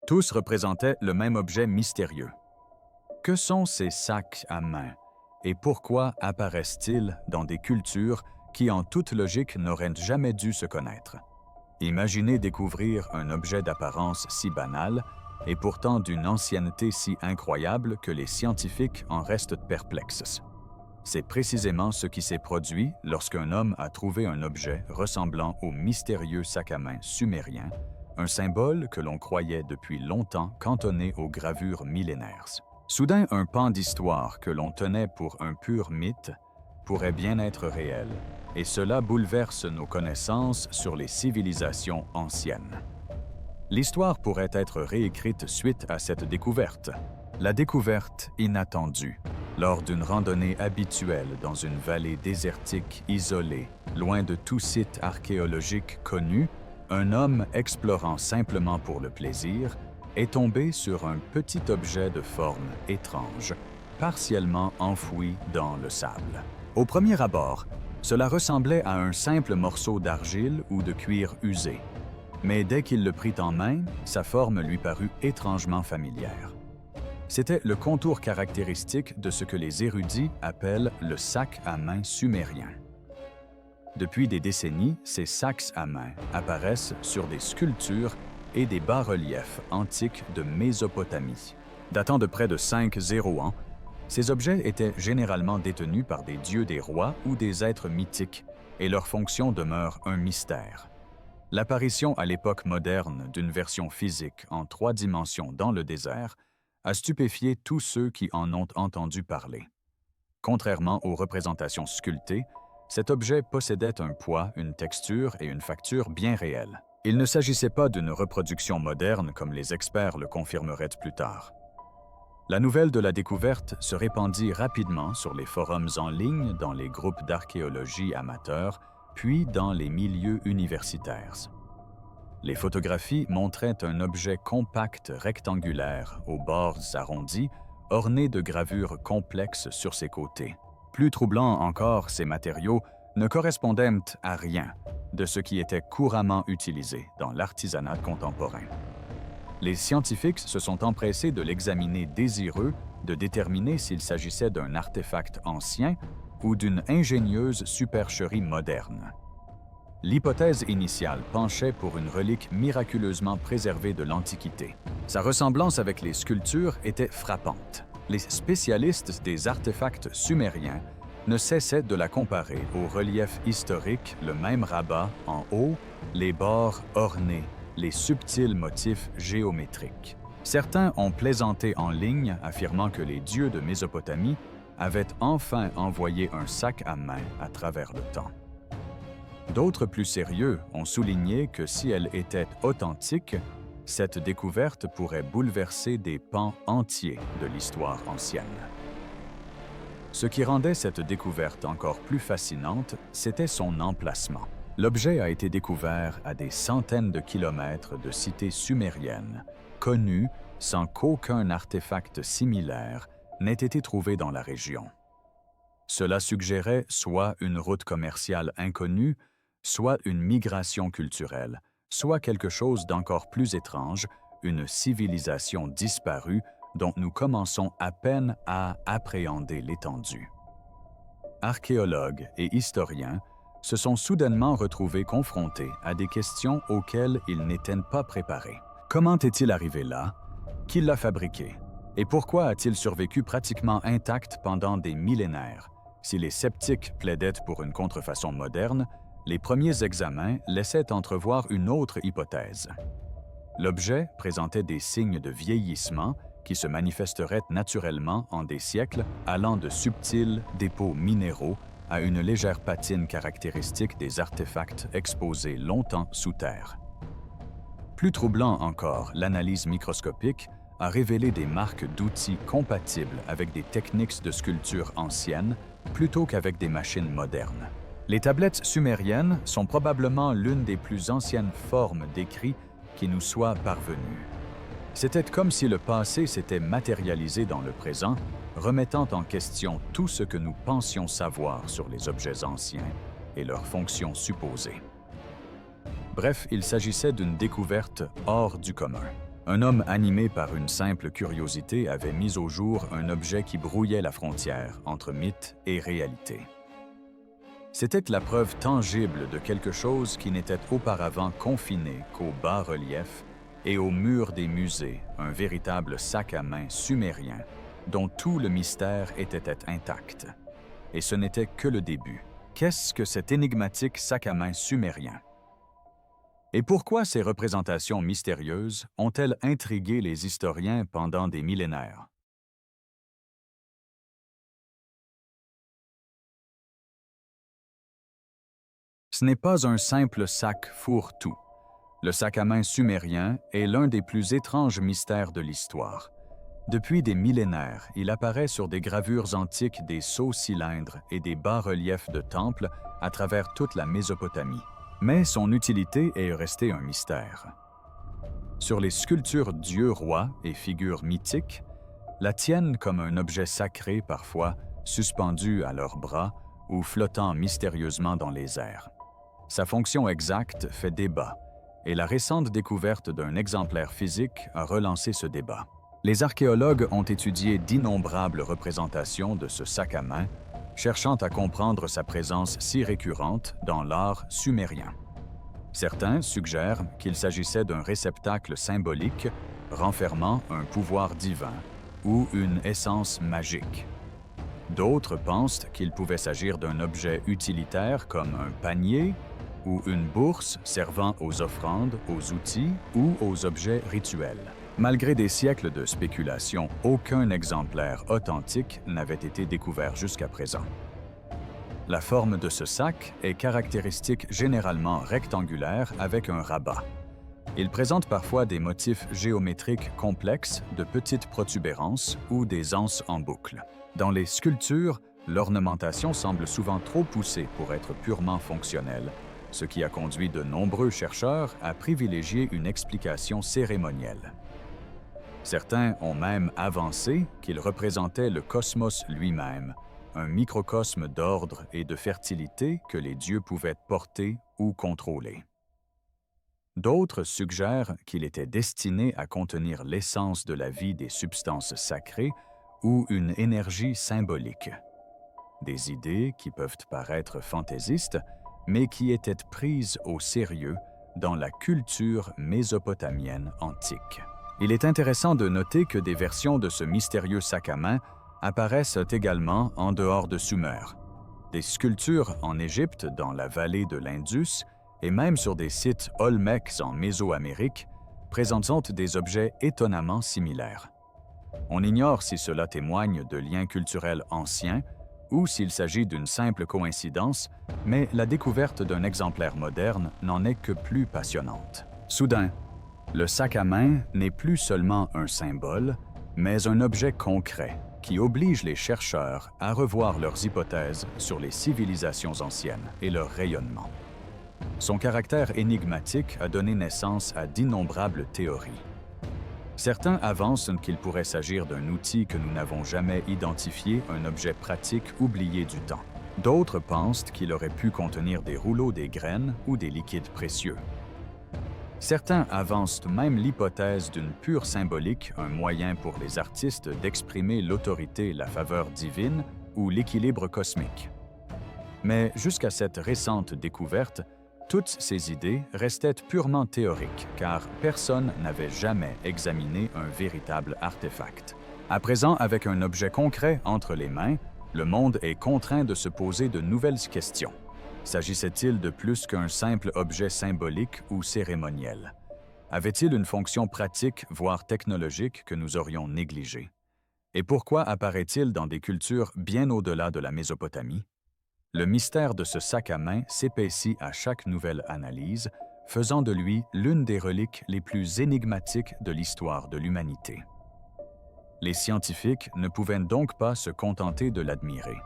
Tous représentaient le même objet mystérieux. Que sont ces sacs à main et pourquoi apparaissent-ils dans des cultures qui, en toute logique, n'auraient jamais dû se connaître? Imaginez découvrir un objet d'apparence si banale et pourtant d'une ancienneté si incroyable que les scientifiques en restent perplexes. C'est précisément ce qui s'est produit lorsqu'un homme a trouvé un objet ressemblant au mystérieux sac à main sumérien, un symbole que l'on croyait depuis longtemps cantonné aux gravures millénaires. Soudain, un pan d'histoire que l'on tenait pour un pur mythe pourrait bien être réel, et cela bouleverse nos connaissances sur les civilisations anciennes. L'histoire pourrait être réécrite suite à cette découverte. La découverte inattendue. Lors d'une randonnée habituelle dans une vallée désertique isolée, loin de tout site archéologique connu, un homme explorant simplement pour le plaisir est tombé sur un petit objet de forme étrange, partiellement enfoui dans le sable. Au premier abord, cela ressemblait à un simple morceau d'argile ou de cuir usé. Mais dès qu'il le prit en main, sa forme lui parut étrangement familière. C'était le contour caractéristique de ce que les érudits appellent le sac à main sumérien. Depuis des décennies, ces sacs à main apparaissent sur des sculptures et des bas-reliefs antiques de Mésopotamie. Datant de près de 5-0 ans, ces objets étaient généralement détenus par des dieux des rois ou des êtres mythiques, et leur fonction demeure un mystère. L'apparition à l'époque moderne d'une version physique en 3 dimensions dans le désert a stupéfié tous ceux qui en ont entendu parler. Contrairement aux représentations sculptées, cet objet possédait un poids, une texture et une facture bien réelles. Il ne s'agissait pas d'une reproduction moderne comme les experts le confirmeraient plus tard. La nouvelle de la découverte se répandit rapidement sur les forums en ligne, dans les groupes d'archéologie amateurs, puis dans les milieux universitaires. Les photographies montraient un objet compact rectangulaire aux bords arrondis, orné de gravures complexes sur ses côtés. Plus troublant encore, ces matériaux ne correspondaient à rien de ce qui était couramment utilisé dans l'artisanat contemporain. Les scientifiques se sont empressés de l'examiner désireux de déterminer s'il s'agissait d'un artefact ancien ou d'une ingénieuse supercherie moderne. L'hypothèse initiale penchait pour une relique miraculeusement préservée de l'Antiquité. Sa ressemblance avec les sculptures était frappante. Les spécialistes des artefacts sumériens ne cessaient de la comparer au relief historique, le même rabat en haut, les bords ornés, les subtils motifs géométriques. Certains ont plaisanté en ligne, affirmant que les dieux de Mésopotamie avaient enfin envoyé un sac à main à travers le temps. D'autres plus sérieux ont souligné que si elle était authentique, cette découverte pourrait bouleverser des pans entiers de l'histoire ancienne. Ce qui rendait cette découverte encore plus fascinante, c'était son emplacement. L'objet a été découvert à des centaines de kilomètres de cités sumériennes, connues sans qu'aucun artefact similaire n'ait été trouvé dans la région. Cela suggérait soit une route commerciale inconnue, soit une migration culturelle, soit quelque chose d'encore plus étrange, une civilisation disparue dont nous commençons à peine à appréhender l'étendue. Archéologues et historiens se sont soudainement retrouvés confrontés à des questions auxquelles ils n'étaient pas préparés. Comment est-il arrivé là? Qui l'a fabriqué? Et pourquoi a-t-il survécu pratiquement intact pendant des millénaires? Si les sceptiques plaidaient pour une contrefaçon moderne, les premiers examens laissaient entrevoir une autre hypothèse. L'objet présentait des signes de vieillissement qui se manifesteraient naturellement en des siècles, allant de subtils dépôts minéraux à une légère patine caractéristique des artefacts exposés longtemps sous terre. Plus troublant encore, l'analyse microscopique a révélé des marques d'outils compatibles avec des techniques de sculpture anciennes plutôt qu'avec des machines modernes. Les tablettes sumériennes sont probablement l'une des plus anciennes formes d'écrit qui nous soit parvenue. C'était comme si le passé s'était matérialisé dans le présent, remettant en question tout ce que nous pensions savoir sur les objets anciens et leurs fonctions supposées. Bref, il s'agissait d'une découverte hors du commun, Un homme animé par une simple curiosité avait mis au jour un objet qui brouillait la frontière entre mythe et réalité. C'était la preuve tangible de quelque chose qui n'était auparavant confiné qu'aux bas-reliefs et aux murs des musées, un véritable sac à main sumérien dont tout le mystère était intact. Et ce n'était que le début. Qu'est-ce que cet énigmatique sac à main sumérien? Et pourquoi ces représentations mystérieuses ont-elles intrigué les historiens pendant des millénaires? Ce n'est pas un simple sac fourre-tout. Le sac à main sumérien est l'un des plus étranges mystères de l'histoire. Depuis des millénaires, il apparaît sur des gravures antiques des sceaux cylindres et des bas-reliefs de temples à travers toute la Mésopotamie. Mais son utilité est restée un mystère. Sur les sculptures dieux-rois et figures mythiques, la tiennent comme un objet sacré parfois, suspendu à leurs bras ou flottant mystérieusement dans les airs. Sa fonction exacte fait débat, et la récente découverte d'un exemplaire physique a relancé ce débat. Les archéologues ont étudié d'innombrables représentations de ce sac à main, cherchant à comprendre sa présence si récurrente dans l'art sumérien. Certains suggèrent qu'il s'agissait d'un réceptacle symbolique renfermant un pouvoir divin ou une essence magique. D'autres pensent qu'il pouvait s'agir d'un objet utilitaire comme un panier ou une bourse servant aux offrandes, aux outils ou aux objets rituels. Malgré des siècles de spéculation, aucun exemplaire authentique n'avait été découvert jusqu'à présent. La forme de ce sac est caractéristique généralement rectangulaire avec un rabat. Il présente parfois des motifs géométriques complexes de petites protubérances ou des anses en boucle. Dans les sculptures, l'ornementation semble souvent trop poussée pour être purement fonctionnelle, ce qui a conduit de nombreux chercheurs à privilégier une explication cérémonielle. Certains ont même avancé qu'il représentait le cosmos lui-même, un microcosme d'ordre et de fertilité que les dieux pouvaient porter ou contrôler. D'autres suggèrent qu'il était destiné à contenir l'essence de la vie des substances sacrées ou une énergie symbolique. Des idées qui peuvent paraître fantaisistes, mais qui étaient prises au sérieux dans la culture mésopotamienne antique. Il est intéressant de noter que des versions de ce mystérieux sac à main apparaissent également en dehors de Sumer. Des sculptures en Égypte, dans la vallée de l'Indus, et même sur des sites Olmecs en Mésoamérique, présentent des objets étonnamment similaires. On ignore si cela témoigne de liens culturels anciens ou s'il s'agit d'une simple coïncidence, mais la découverte d'un exemplaire moderne n'en est que plus passionnante. Soudain, le sac à main n'est plus seulement un symbole, mais un objet concret qui oblige les chercheurs à revoir leurs hypothèses sur les civilisations anciennes et leur rayonnement. Son caractère énigmatique a donné naissance à d'innombrables théories. Certains avancent qu'il pourrait s'agir d'un outil que nous n'avons jamais identifié, un objet pratique oublié du temps. D'autres pensent qu'il aurait pu contenir des rouleaux des graines ou des liquides précieux. Certains avancent même l'hypothèse d'une pure symbolique, un moyen pour les artistes d'exprimer l'autorité, la faveur divine ou l'équilibre cosmique. Mais jusqu'à cette récente découverte, toutes ces idées restaient purement théoriques, car personne n'avait jamais examiné un véritable artefact. À présent, avec un objet concret entre les mains, le monde est contraint de se poser de nouvelles questions. S'agissait-il de plus qu'un simple objet symbolique ou cérémoniel? Avait-il une fonction pratique, voire technologique, que nous aurions négligée? Et pourquoi apparaît-il dans des cultures bien au-delà de la Mésopotamie? Le mystère de ce sac à main s'épaissit à chaque nouvelle analyse, faisant de lui l'une des reliques les plus énigmatiques de l'histoire de l'humanité. Les scientifiques ne pouvaient donc pas se contenter de l'admirer.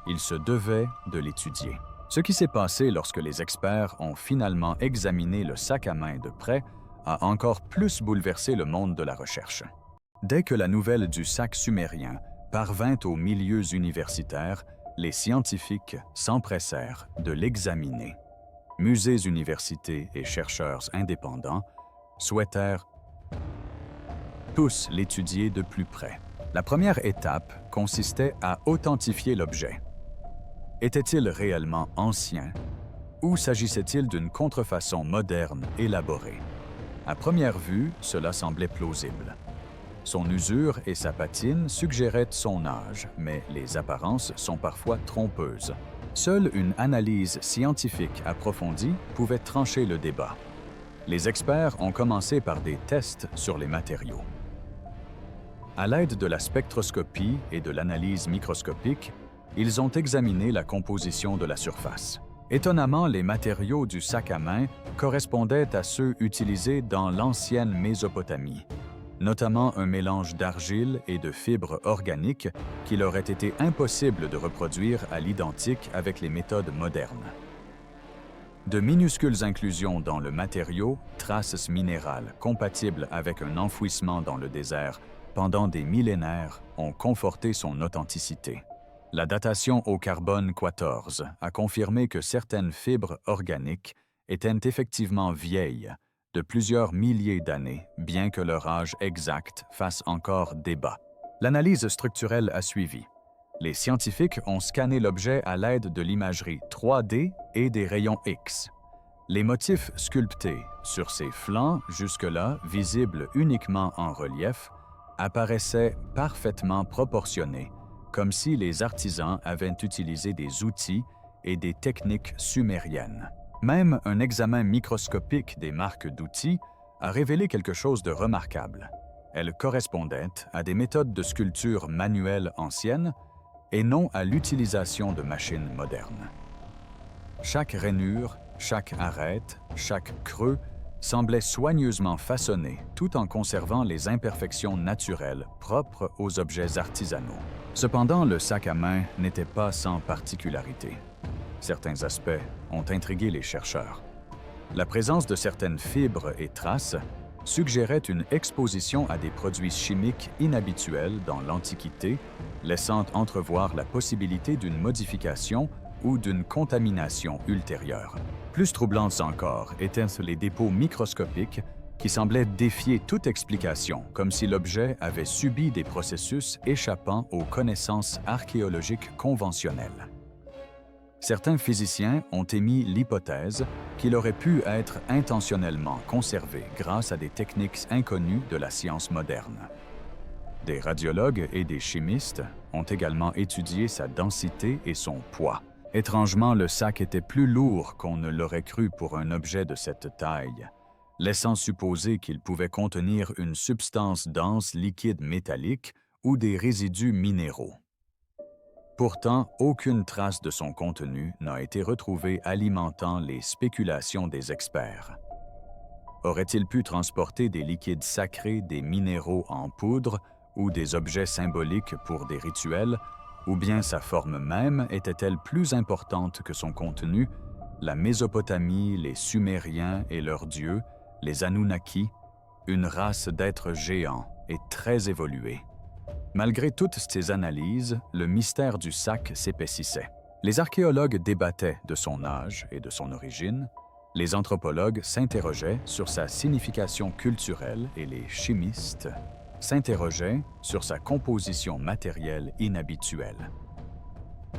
Ils se devaient de l'étudier. Ce qui s'est passé lorsque les experts ont finalement examiné le sac à main de près a encore plus bouleversé le monde de la recherche. Dès que la nouvelle du sac sumérien parvint aux milieux universitaires, les scientifiques s'empressèrent de l'examiner. Musées, universités et chercheurs indépendants souhaitèrent tous l'étudier de plus près. La première étape consistait à authentifier l'objet. Était-il réellement ancien ou s'agissait-il d'une contrefaçon moderne élaborée? À première vue, cela semblait plausible. Son usure et sa patine suggéraient son âge, mais les apparences sont parfois trompeuses. Seule une analyse scientifique approfondie pouvait trancher le débat. Les experts ont commencé par des tests sur les matériaux. À l'aide de la spectroscopie et de l'analyse microscopique, ils ont examiné la composition de la surface. Étonnamment, les matériaux du sac à main correspondaient à ceux utilisés dans l'ancienne Mésopotamie, notamment un mélange d'argile et de fibres organiques qu'il aurait été impossible de reproduire à l'identique avec les méthodes modernes. De minuscules inclusions dans le matériau, traces minérales compatibles avec un enfouissement dans le désert pendant des millénaires, ont conforté son authenticité. La datation au carbone 14 a confirmé que certaines fibres organiques étaient effectivement vieilles, de plusieurs milliers d'années, bien que leur âge exact fasse encore débat. L'analyse structurelle a suivi. Les scientifiques ont scanné l'objet à l'aide de l'imagerie 3D et des rayons X. Les motifs sculptés sur ses flancs, jusque-là visibles uniquement en relief, apparaissaient parfaitement proportionnés, comme si les artisans avaient utilisé des outils et des techniques sumériennes. Même un examen microscopique des marques d'outils a révélé quelque chose de remarquable. Elles correspondaient à des méthodes de sculpture manuelle anciennes et non à l'utilisation de machines modernes. Chaque rainure, chaque arête, chaque creux semblait soigneusement façonné tout en conservant les imperfections naturelles propres aux objets artisanaux. Cependant, le sac à main n'était pas sans particularité. Certains aspects ont intrigué les chercheurs. La présence de certaines fibres et traces suggérait une exposition à des produits chimiques inhabituels dans l'Antiquité, laissant entrevoir la possibilité d'une modification ou d'une contamination ultérieure. Plus troublantes encore étaient les dépôts microscopiques qui semblaient défier toute explication, comme si l'objet avait subi des processus échappant aux connaissances archéologiques conventionnelles. Certains physiciens ont émis l'hypothèse qu'il aurait pu être intentionnellement conservé grâce à des techniques inconnues de la science moderne. Des radiologues et des chimistes ont également étudié sa densité et son poids. Étrangement, le sac était plus lourd qu'on ne l'aurait cru pour un objet de cette taille, laissant supposer qu'il pouvait contenir une substance dense liquide métallique ou des résidus minéraux. Pourtant, aucune trace de son contenu n'a été retrouvée alimentant les spéculations des experts. Aurait-il pu transporter des liquides sacrés, des minéraux en poudre ou des objets symboliques pour des rituels, ou bien sa forme même était-elle plus importante que son contenu? La Mésopotamie, les Sumériens et leurs dieux, les Anunnaki, une race d'êtres géants et très évolués. Malgré toutes ces analyses, le mystère du sac s'épaississait. Les archéologues débattaient de son âge et de son origine, les anthropologues s'interrogeaient sur sa signification culturelle et les chimistes s'interrogeaient sur sa composition matérielle inhabituelle.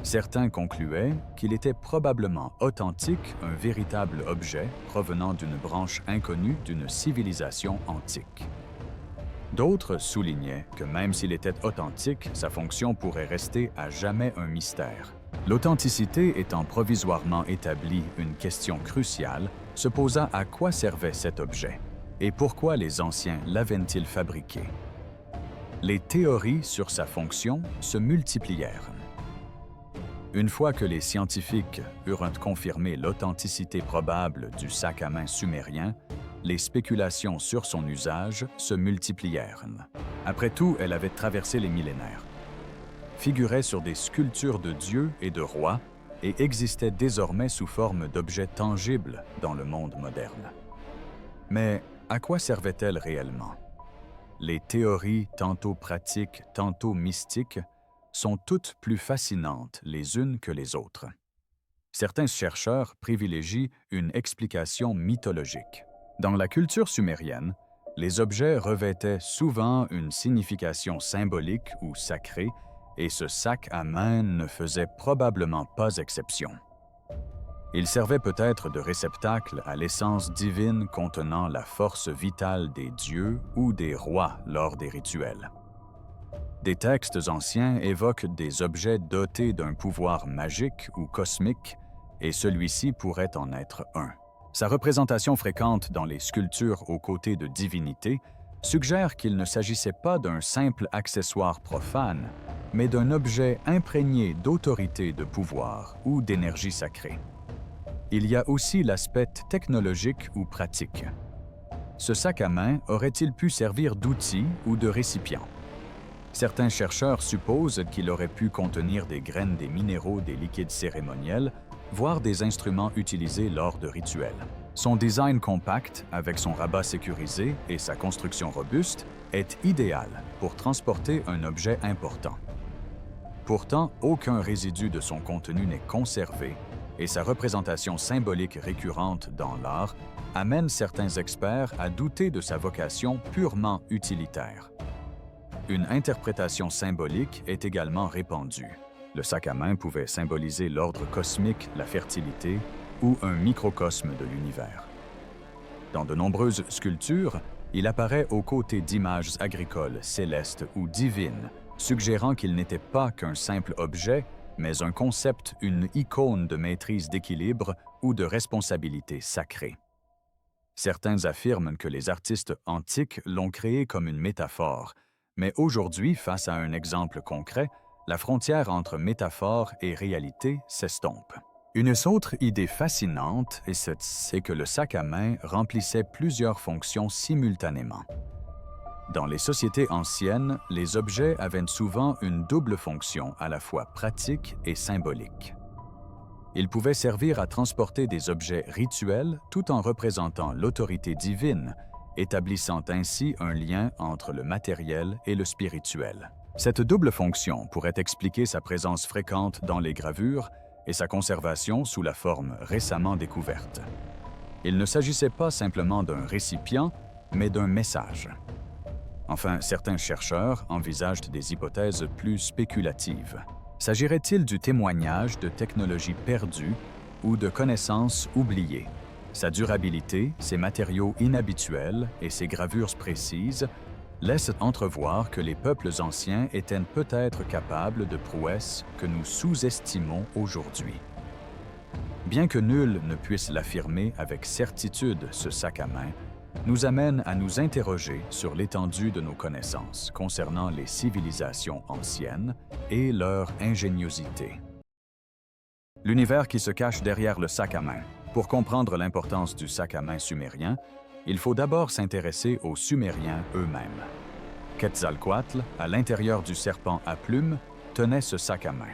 Certains concluaient qu'il était probablement authentique, un véritable objet provenant d'une branche inconnue d'une civilisation antique. D'autres soulignaient que même s'il était authentique, sa fonction pourrait rester à jamais un mystère. L'authenticité étant provisoirement établie, une question cruciale se posa: à quoi servait cet objet et pourquoi les anciens l'avaient-ils fabriqué? Les théories sur sa fonction se multiplièrent. Une fois que les scientifiques eurent confirmé l'authenticité probable du sac à main sumérien, les spéculations sur son usage se multiplièrent. Après tout, elle avait traversé les millénaires, figurait sur des sculptures de dieux et de rois et existait désormais sous forme d'objets tangibles dans le monde moderne. Mais à quoi servait-elle réellement? Les théories, tantôt pratiques, tantôt mystiques, sont toutes plus fascinantes les unes que les autres. Certains chercheurs privilégient une explication mythologique. Dans la culture sumérienne, les objets revêtaient souvent une signification symbolique ou sacrée, et ce sac à main ne faisait probablement pas exception. Il servait peut-être de réceptacle à l'essence divine contenant la force vitale des dieux ou des rois lors des rituels. Des textes anciens évoquent des objets dotés d'un pouvoir magique ou cosmique, et celui-ci pourrait en être un. Sa représentation fréquente dans les sculptures aux côtés de divinités suggère qu'il ne s'agissait pas d'un simple accessoire profane, mais d'un objet imprégné d'autorité de pouvoir ou d'énergie sacrée. Il y a aussi l'aspect technologique ou pratique. Ce sac à main aurait-il pu servir d'outil ou de récipient? Certains chercheurs supposent qu'il aurait pu contenir des graines des minéraux des liquides cérémoniels, voire des instruments utilisés lors de rituels. Son design compact, avec son rabat sécurisé et sa construction robuste, est idéal pour transporter un objet important. Pourtant, aucun résidu de son contenu n'est conservé et sa représentation symbolique récurrente dans l'art amène certains experts à douter de sa vocation purement utilitaire. Une interprétation symbolique est également répandue. Le sac à main pouvait symboliser l'ordre cosmique, la fertilité ou un microcosme de l'univers. Dans de nombreuses sculptures, il apparaît aux côtés d'images agricoles, célestes ou divines, suggérant qu'il n'était pas qu'un simple objet, mais un concept, une icône de maîtrise d'équilibre ou de responsabilité sacrée. Certains affirment que les artistes antiques l'ont créé comme une métaphore, mais aujourd'hui, face à un exemple concret, la frontière entre métaphore et réalité s'estompe. Une autre idée fascinante c'est que le sac à main remplissait plusieurs fonctions simultanément. Dans les sociétés anciennes, les objets avaient souvent une double fonction à la fois pratique et symbolique. Ils pouvaient servir à transporter des objets rituels tout en représentant l'autorité divine, établissant ainsi un lien entre le matériel et le spirituel. Cette double fonction pourrait expliquer sa présence fréquente dans les gravures et sa conservation sous la forme récemment découverte. Il ne s'agissait pas simplement d'un récipient, mais d'un message. Enfin, certains chercheurs envisagent des hypothèses plus spéculatives. S'agirait-il du témoignage de technologies perdues ou de connaissances oubliées? Sa durabilité, ses matériaux inhabituels et ses gravures précises laissent entrevoir que les peuples anciens étaient peut-être capables de prouesses que nous sous-estimons aujourd'hui. Bien que nul ne puisse l'affirmer avec certitude, ce sac à main nous amène à nous interroger sur l'étendue de nos connaissances concernant les civilisations anciennes et leur ingéniosité. L'univers qui se cache derrière le sac à main. Pour comprendre l'importance du sac à main sumérien, il faut d'abord s'intéresser aux Sumériens eux-mêmes. Quetzalcoatl, à l'intérieur du serpent à plumes, tenait ce sac à main.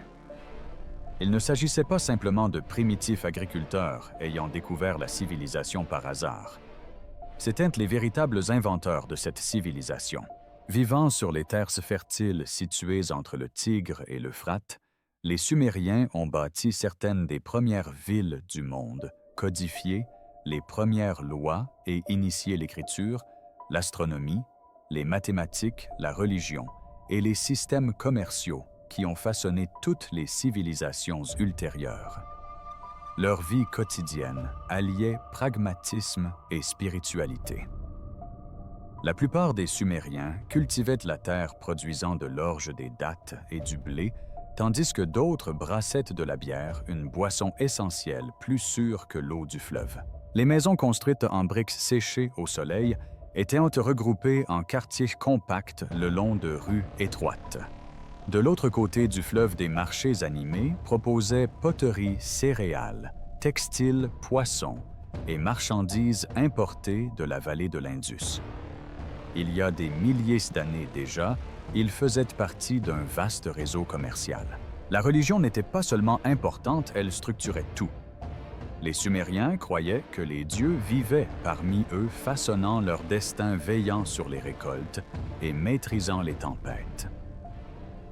Il ne s'agissait pas simplement de primitifs agriculteurs ayant découvert la civilisation par hasard. C'étaient les véritables inventeurs de cette civilisation. Vivant sur les terres fertiles situées entre le Tigre et l'Euphrate, les Sumériens ont bâti certaines des premières villes du monde, codifié les premières lois et initié l'écriture, l'astronomie, les mathématiques, la religion et les systèmes commerciaux qui ont façonné toutes les civilisations ultérieures. Leur vie quotidienne alliait pragmatisme et spiritualité. La plupart des Sumériens cultivaient la terre produisant de l'orge, des dattes et du blé, tandis que d'autres brassaient de la bière, une boisson essentielle plus sûre que l'eau du fleuve. Les maisons construites en briques séchées au soleil étaient regroupées en quartiers compacts le long de rues étroites. De l'autre côté du fleuve, des marchés animés proposaient poteries, céréales, textiles, poissons et marchandises importées de la vallée de l'Indus. Il y a des milliers d'années déjà, ils faisaient partie d'un vaste réseau commercial. La religion n'était pas seulement importante, elle structurait tout. Les Sumériens croyaient que les dieux vivaient parmi eux, façonnant leur destin, veillant sur les récoltes et maîtrisant les tempêtes.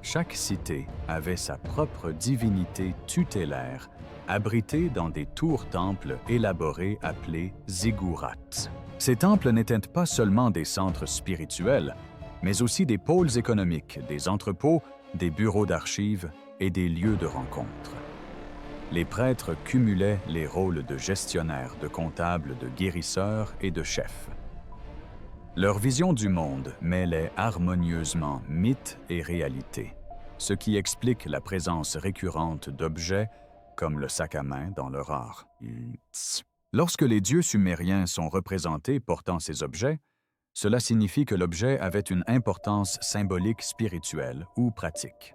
Chaque cité avait sa propre divinité tutélaire, abritée dans des tours-temples élaborés appelés ziggourats. Ces temples n'étaient pas seulement des centres spirituels, mais aussi des pôles économiques, des entrepôts, des bureaux d'archives et des lieux de rencontre. Les prêtres cumulaient les rôles de gestionnaires, de comptables, de guérisseurs et de chefs. Leur vision du monde mêlait harmonieusement mythe et réalité, ce qui explique la présence récurrente d'objets comme le sac à main dans leur art. Lorsque les dieux sumériens sont représentés portant ces objets, cela signifie que l'objet avait une importance symbolique spirituelle ou pratique.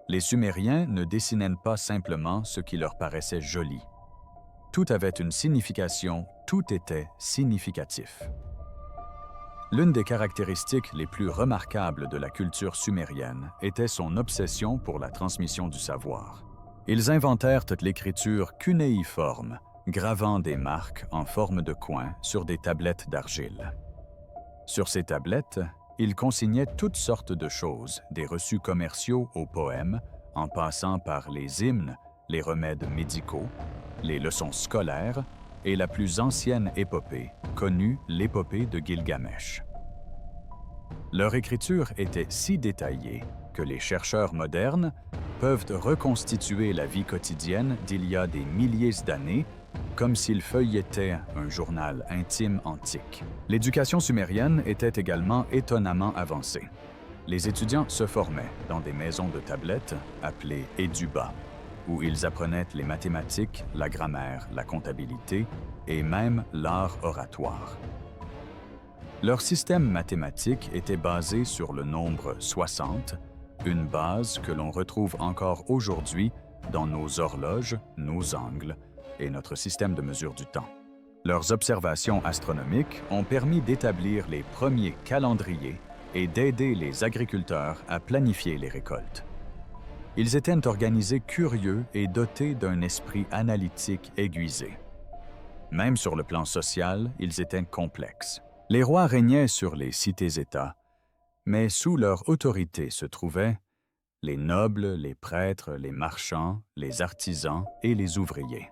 Les Sumériens ne dessinaient pas simplement ce qui leur paraissait joli. Tout avait une signification, tout était significatif. L'une des caractéristiques les plus remarquables de la culture sumérienne était son obsession pour la transmission du savoir. Ils inventèrent l'écriture cunéiforme, gravant des marques en forme de coins sur des tablettes d'argile. Sur ces tablettes, ils consignaient toutes sortes de choses, des reçus commerciaux aux poèmes, en passant par les hymnes, les remèdes médicaux, les leçons scolaires et la plus ancienne épopée, connue l'épopée de Gilgamesh. Leur écriture était si détaillée que les chercheurs modernes peuvent reconstituer la vie quotidienne d'il y a des milliers d'années comme s'ils feuilletaient un journal intime antique. L'éducation sumérienne était également étonnamment avancée. Les étudiants se formaient dans des maisons de tablettes appelées éduba, où ils apprenaient les mathématiques, la grammaire, la comptabilité et même l'art oratoire. Leur système mathématique était basé sur le nombre 60, une base que l'on retrouve encore aujourd'hui dans nos horloges, nos angles et notre système de mesure du temps. Leurs observations astronomiques ont permis d'établir les premiers calendriers et d'aider les agriculteurs à planifier les récoltes. Ils étaient organisés curieux et dotés d'un esprit analytique aiguisé. Même sur le plan social, ils étaient complexes. Les rois régnaient sur les cités-États, mais sous leur autorité se trouvaient les nobles, les prêtres, les marchands, les artisans et les ouvriers.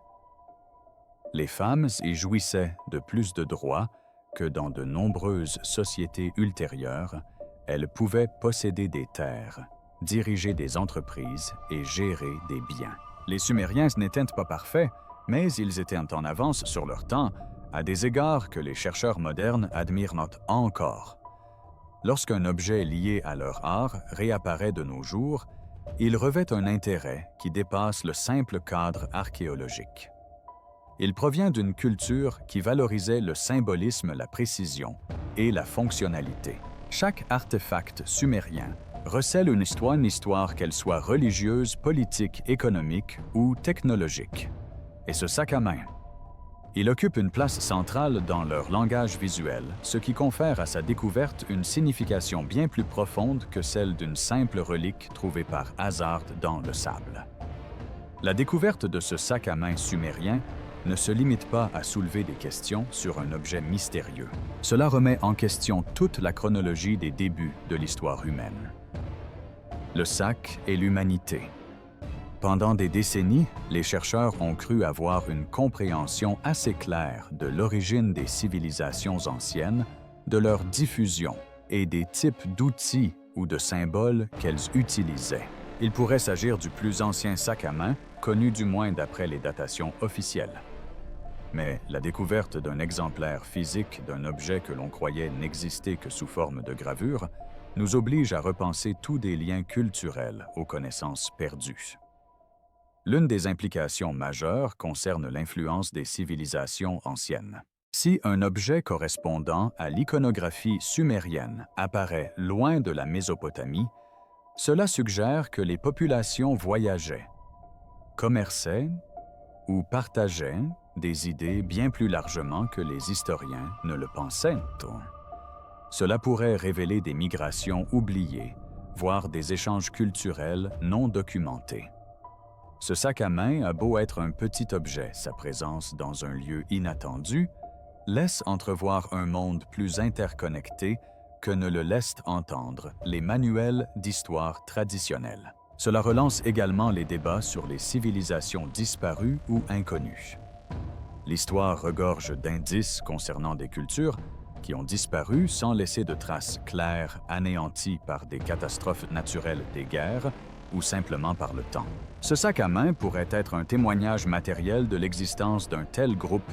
Les femmes y jouissaient de plus de droits que dans de nombreuses sociétés ultérieures. Elles pouvaient posséder des terres, diriger des entreprises et gérer des biens. Les Sumériens n'étaient pas parfaits, mais ils étaient en avance sur leur temps, à des égards que les chercheurs modernes admirent encore. Lorsqu'un objet lié à leur art réapparaît de nos jours, il revêt un intérêt qui dépasse le simple cadre archéologique. Il provient d'une culture qui valorisait le symbolisme, la précision et la fonctionnalité. Chaque artefact sumérien recèle une histoire qu'elle soit religieuse, politique, économique ou technologique. Et ce sac à main, il occupe une place centrale dans leur langage visuel, ce qui confère à sa découverte une signification bien plus profonde que celle d'une simple relique trouvée par hasard dans le sable. La découverte de ce sac à main sumérien ne se limite pas à soulever des questions sur un objet mystérieux. Cela remet en question toute la chronologie des débuts de l'histoire humaine. Le sac et l'humanité. Pendant des décennies, les chercheurs ont cru avoir une compréhension assez claire de l'origine des civilisations anciennes, de leur diffusion et des types d'outils ou de symboles qu'elles utilisaient. Il pourrait s'agir du plus ancien sac à main, connu du moins d'après les datations officielles. Mais la découverte d'un exemplaire physique d'un objet que l'on croyait n'exister que sous forme de gravure nous oblige à repenser tous des liens culturels aux connaissances perdues. L'une des implications majeures concerne l'influence des civilisations anciennes. Si un objet correspondant à l'iconographie sumérienne apparaît loin de la Mésopotamie, cela suggère que les populations voyageaient, commerçaient ou partageaient des idées bien plus largement que les historiens ne le pensaient. Cela pourrait révéler des migrations oubliées, voire des échanges culturels non documentés. Ce sac à main a beau être un petit objet, sa présence dans un lieu inattendu laisse entrevoir un monde plus interconnecté que ne le laissent entendre les manuels d'histoire traditionnels. Cela relance également les débats sur les civilisations disparues ou inconnues. L'histoire regorge d'indices concernant des cultures qui ont disparu sans laisser de traces claires, anéanties par des catastrophes naturelles, des guerres ou simplement par le temps. Ce sac à main pourrait être un témoignage matériel de l'existence d'un tel groupe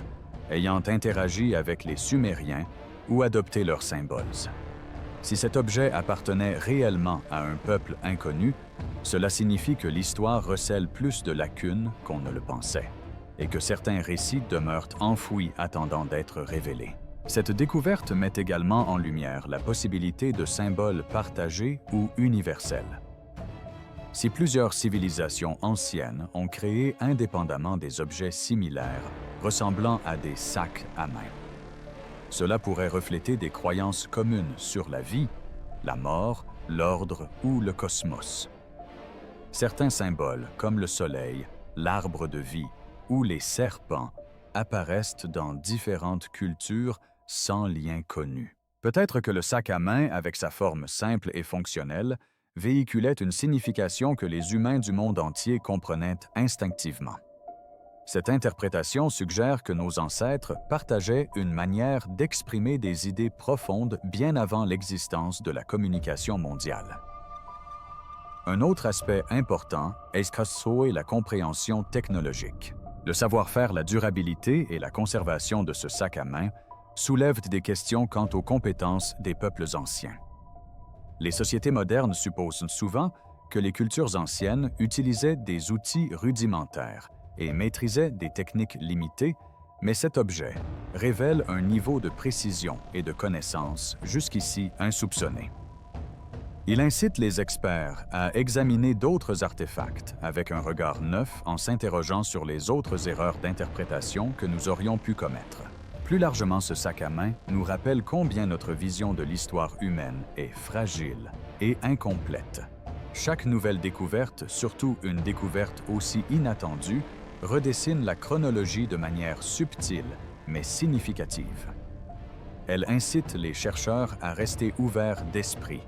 ayant interagi avec les Sumériens ou adopté leurs symboles. Si cet objet appartenait réellement à un peuple inconnu, cela signifie que l'histoire recèle plus de lacunes qu'on ne le pensait, et que certains récits demeurent enfouis attendant d'être révélés. Cette découverte met également en lumière la possibilité de symboles partagés ou universels. Si plusieurs civilisations anciennes ont créé indépendamment des objets similaires ressemblant à des sacs à main, cela pourrait refléter des croyances communes sur la vie, la mort, l'ordre ou le cosmos. Certains symboles, comme le soleil, l'arbre de vie ou les serpents, apparaissent dans différentes cultures sans lien connu. Peut-être que le sac à main, avec sa forme simple et fonctionnelle, véhiculait une signification que les humains du monde entier comprenaient instinctivement. Cette interprétation suggère que nos ancêtres partageaient une manière d'exprimer des idées profondes bien avant l'existence de la communication mondiale. Un autre aspect important est la compréhension technologique. Le savoir-faire, la durabilité et la conservation de ce sac à main soulèvent des questions quant aux compétences des peuples anciens. Les sociétés modernes supposent souvent que les cultures anciennes utilisaient des outils rudimentaires et maîtrisaient des techniques limitées, mais cet objet révèle un niveau de précision et de connaissance jusqu'ici insoupçonné. Il incite les experts à examiner d'autres artefacts avec un regard neuf en s'interrogeant sur les autres erreurs d'interprétation que nous aurions pu commettre. Plus largement, ce sac à main nous rappelle combien notre vision de l'histoire humaine est fragile et incomplète. Chaque nouvelle découverte, surtout une découverte aussi inattendue, redessine la chronologie de manière subtile mais significative. Elle incite les chercheurs à rester ouverts d'esprit,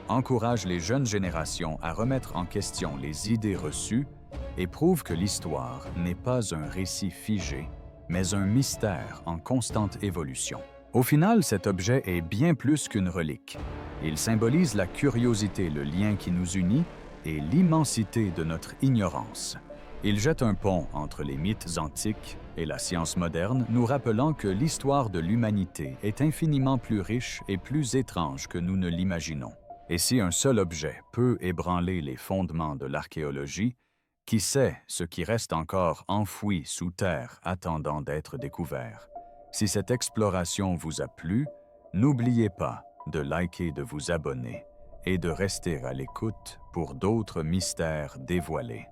encourage les jeunes générations à remettre en question les idées reçues et prouve que l'histoire n'est pas un récit figé, mais un mystère en constante évolution. Au final, cet objet est bien plus qu'une relique. Il symbolise la curiosité, le lien qui nous unit et l'immensité de notre ignorance. Il jette un pont entre les mythes antiques et la science moderne, nous rappelant que l'histoire de l'humanité est infiniment plus riche et plus étrange que nous ne l'imaginons. Et si un seul objet peut ébranler les fondements de l'archéologie, qui sait ce qui reste encore enfoui sous terre attendant d'être découvert? Si cette exploration vous a plu, n'oubliez pas de liker, de vous abonner et de rester à l'écoute pour d'autres mystères dévoilés.